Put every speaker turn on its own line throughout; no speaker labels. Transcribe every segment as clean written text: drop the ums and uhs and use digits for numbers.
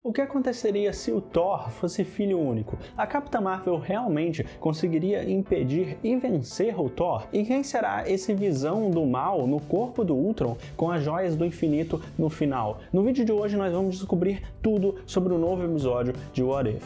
O que aconteceria se o Thor fosse filho único? A Capitã Marvel realmente conseguiria impedir e vencer o Thor? E quem será esse Visão do Mal no corpo do Ultron com as Joias do Infinito no final? No vídeo de hoje nós vamos descobrir tudo sobre o novo episódio de What If.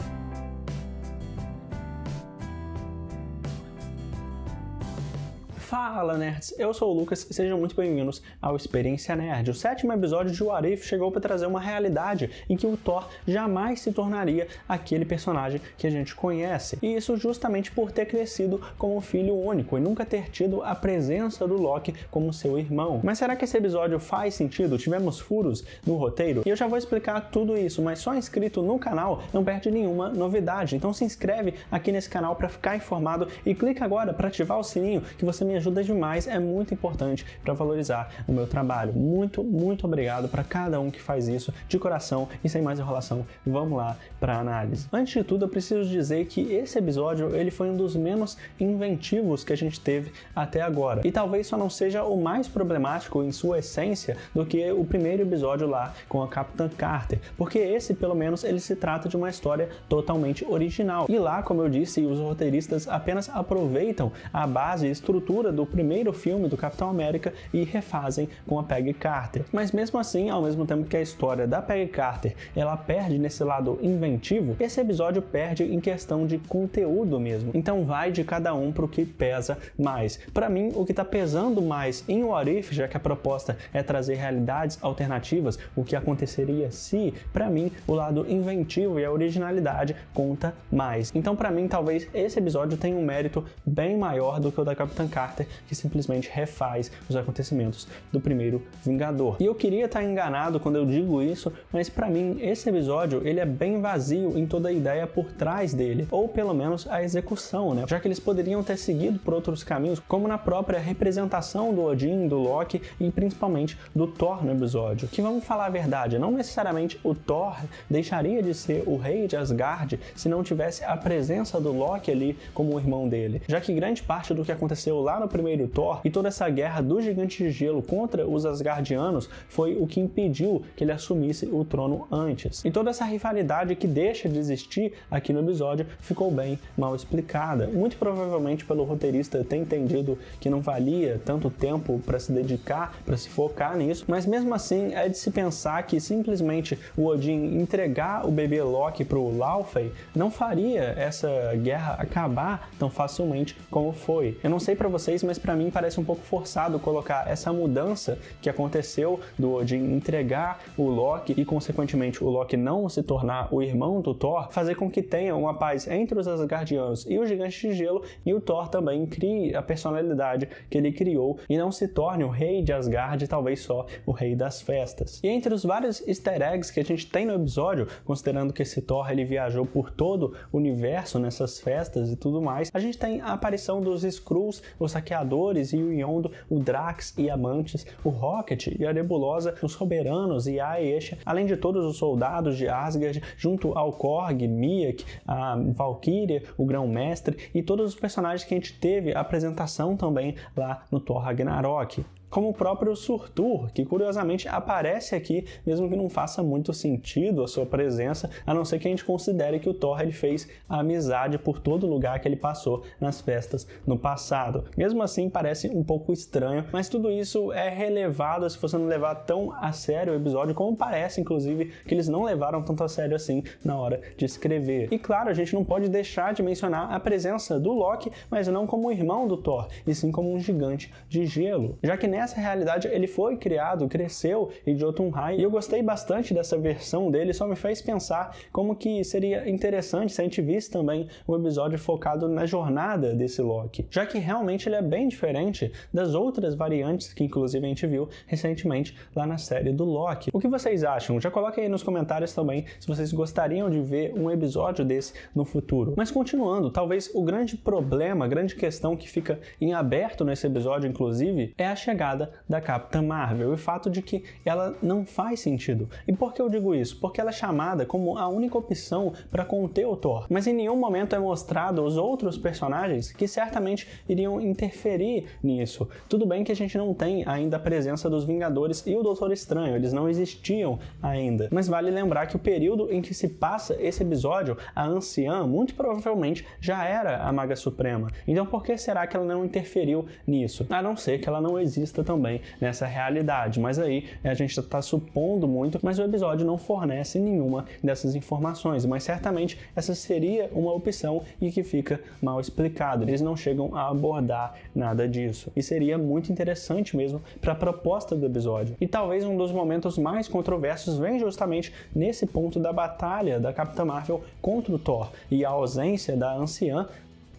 Fala nerds, eu sou o Lucas e sejam muito bem-vindos ao Experiência Nerd. O 7º episódio de What If chegou para trazer uma realidade em que o Thor jamais se tornaria aquele personagem que a gente conhece. E isso justamente por ter crescido como filho único e nunca ter tido a presença do Loki como seu irmão. Mas será que esse episódio faz sentido? Tivemos furos no roteiro? E eu já vou explicar tudo isso, mas só inscrito no canal não perde nenhuma novidade. Então se inscreve aqui nesse canal para ficar informado e clica agora para ativar o sininho que você me ajuda demais, é muito importante para valorizar o meu trabalho. Muito obrigado para cada um que faz isso de coração e sem mais enrolação, vamos lá para a análise. Antes de tudo, eu preciso dizer que esse episódio ele foi um dos menos inventivos que a gente teve até agora e talvez só não seja o mais problemático em sua essência do que o primeiro episódio lá com a Capitã Carter, porque esse pelo menos ele se trata de uma história totalmente original e lá, como eu disse, os roteiristas apenas aproveitam a base e estrutura do primeiro filme do Capitão América e refazem com a Peggy Carter. Mas mesmo assim, ao mesmo tempo que a história da Peggy Carter ela perde nesse lado inventivo, esse episódio perde em questão de conteúdo mesmo. Então vai de cada um pro que pesa mais. Para mim, o que tá pesando mais em What If, já que a proposta é trazer realidades alternativas, o que aconteceria se, para mim, o lado inventivo e a originalidade conta mais. Então, para mim, talvez esse episódio tenha um mérito bem maior do que o da Capitã Carter, que simplesmente refaz os acontecimentos do primeiro Vingador. E eu queria estar enganado quando eu digo isso, mas para mim esse episódio ele é bem vazio em toda a ideia por trás dele, ou pelo menos a execução, né? Já que eles poderiam ter seguido por outros caminhos, como na própria representação do Odin, do Loki e principalmente do Thor no episódio. Que vamos falar a verdade, não necessariamente o Thor deixaria de ser o rei de Asgard se não tivesse a presença do Loki ali como o irmão dele, já que grande parte do que aconteceu lá no primeiro Thor e toda essa guerra do Gigante de Gelo contra os Asgardianos foi o que impediu que ele assumisse o trono antes. E toda essa rivalidade que deixa de existir aqui no episódio ficou bem mal explicada. Muito provavelmente pelo roteirista ter entendido que não valia tanto tempo para se dedicar, para se focar nisso, mas mesmo assim é de se pensar que simplesmente o Odin entregar o bebê Loki pro Laufey não faria essa guerra acabar tão facilmente como foi. Eu não sei para vocês, mas para mim parece um pouco forçado colocar essa mudança que aconteceu do Odin entregar o Loki e consequentemente o Loki não se tornar o irmão do Thor, fazer com que tenha uma paz entre os Asgardianos e o Gigante de Gelo e o Thor também crie a personalidade que ele criou e não se torne o rei de Asgard, talvez só o rei das festas. E entre os vários easter eggs que a gente tem no episódio, considerando que esse Thor ele viajou por todo o universo nessas festas e tudo mais, a gente tem a aparição dos Skrulls, os Saqueadores e o Yondo, o Drax e Amantes, o Rocket e a Nebulosa, os Soberanos e a Aesha, além de todos os soldados de Asgard, junto ao Korg, Miek, a Valkyria, o Grão-Mestre e todos os personagens que a gente teve a apresentação também lá no Thor Ragnarok. Como o próprio Surtur, que curiosamente aparece aqui, mesmo que não faça muito sentido a sua presença, a não ser que a gente considere que o Thor ele fez a amizade por todo lugar que ele passou nas festas no passado. Mesmo assim, parece um pouco estranho, mas tudo isso é relevado se você não levar tão a sério o episódio, como parece, inclusive, que eles não levaram tanto a sério assim na hora de escrever. E claro, a gente não pode deixar de mencionar a presença do Loki, mas não como irmão do Thor, e sim como um gigante de gelo, já que nessa realidade ele foi criado, cresceu em Jotunheim, e eu gostei bastante dessa versão dele, só me fez pensar como que seria interessante se a gente visse também um episódio focado na jornada desse Loki, já que realmente ele é bem diferente das outras variantes que inclusive a gente viu recentemente lá na série do Loki. O que vocês acham? Já coloquem aí nos comentários também se vocês gostariam de ver um episódio desse no futuro. Mas continuando, talvez o grande problema, a grande questão que fica em aberto nesse episódio inclusive, é a chegada chegada da Capitã Marvel e o fato de que ela não faz sentido. E por que eu digo isso? Porque ela é chamada como a única opção para conter o Thor, mas em nenhum momento é mostrado os outros personagens que certamente iriam interferir nisso. Tudo bem que a gente não tem ainda a presença dos Vingadores e o Doutor Estranho, eles não existiam ainda, mas vale lembrar que o período em que se passa esse episódio, a Anciã muito provavelmente já era a Maga Suprema. Então por que será que ela não interferiu nisso? A não ser que ela não exista também nessa realidade, mas aí a gente está supondo muito, mas o episódio não fornece nenhuma dessas informações, mas certamente essa seria uma opção e que fica mal explicado. Eles não chegam a abordar nada disso. E seria muito interessante mesmo para a proposta do episódio. E talvez um dos momentos mais controversos vem justamente nesse ponto da batalha da Capitã Marvel contra o Thor e a ausência da Anciã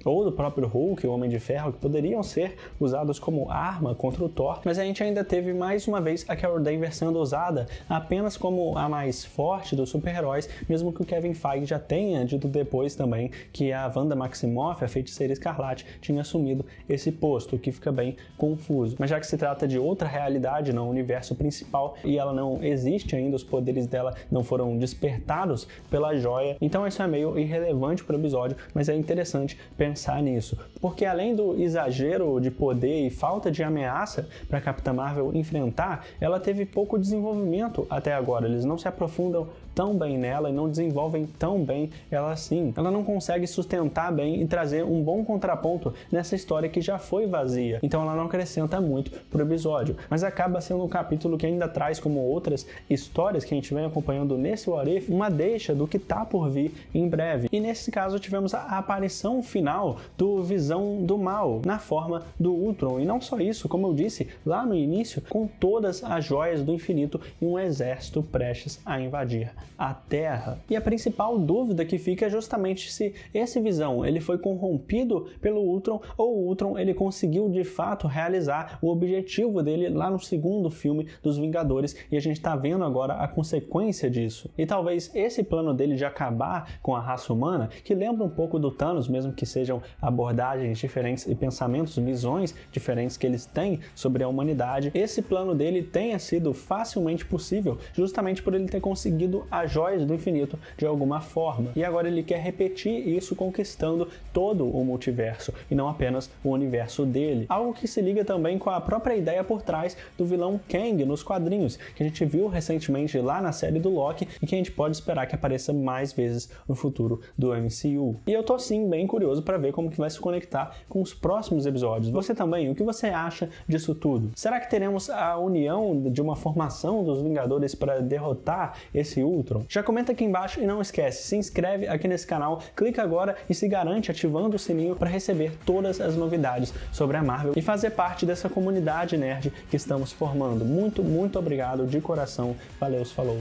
ou do próprio Hulk, o Homem de Ferro, que poderiam ser usados como arma contra o Thor, mas a gente ainda teve mais uma vez a Carol Danvers sendo usada apenas como a mais forte dos super-heróis, mesmo que o Kevin Feige já tenha dito depois também que a Wanda Maximoff, a Feiticeira Escarlate, tinha assumido esse posto, o que fica bem confuso. Mas já que se trata de outra realidade no universo principal e ela não existe ainda, os poderes dela não foram despertados pela joia, então isso é meio irrelevante para o episódio, mas é interessante pensar nisso, porque além do exagero de poder e falta de ameaça para a Capitã Marvel enfrentar, ela teve pouco desenvolvimento até agora. Eles não se aprofundam tão bem nela e não desenvolvem tão bem ela assim. Ela não consegue sustentar bem e trazer um bom contraponto nessa história que já foi vazia. Então ela não acrescenta muito pro episódio, mas acaba sendo um capítulo que ainda traz, como outras histórias que a gente vem acompanhando nesse What If, uma deixa do que tá por vir em breve. E nesse caso tivemos a aparição final do Visão do Mal na forma do Ultron. E não só isso, como eu disse lá no início, com todas as joias do infinito e um exército prestes a invadir a Terra. E a principal dúvida que fica é justamente se esse Visão ele foi corrompido pelo Ultron ou o Ultron ele conseguiu de fato realizar o objetivo dele lá no segundo filme dos Vingadores e a gente está vendo agora a consequência disso. E talvez esse plano dele de acabar com a raça humana, que lembra um pouco do Thanos, mesmo que sejam abordagens diferentes e pensamentos, visões diferentes que eles têm sobre a humanidade, esse plano dele tenha sido facilmente possível justamente por ele ter conseguido as joias do infinito de alguma forma. E agora ele quer repetir isso conquistando todo o multiverso e não apenas o universo dele. Algo que se liga também com a própria ideia por trás do vilão Kang nos quadrinhos, que a gente viu recentemente lá na série do Loki e que a gente pode esperar que apareça mais vezes no futuro do MCU. E eu tô sim bem curioso para ver como que vai se conectar com os próximos episódios. Você também, o que você acha disso tudo? Será que teremos a união de uma formação dos Vingadores para derrotar esse Ultron? Já comenta aqui embaixo e não esquece, se inscreve aqui nesse canal, clica agora e se garante ativando o sininho para receber todas as novidades sobre a Marvel e fazer parte dessa comunidade nerd que estamos formando. Muito obrigado de coração, valeu, falou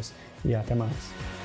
e até mais.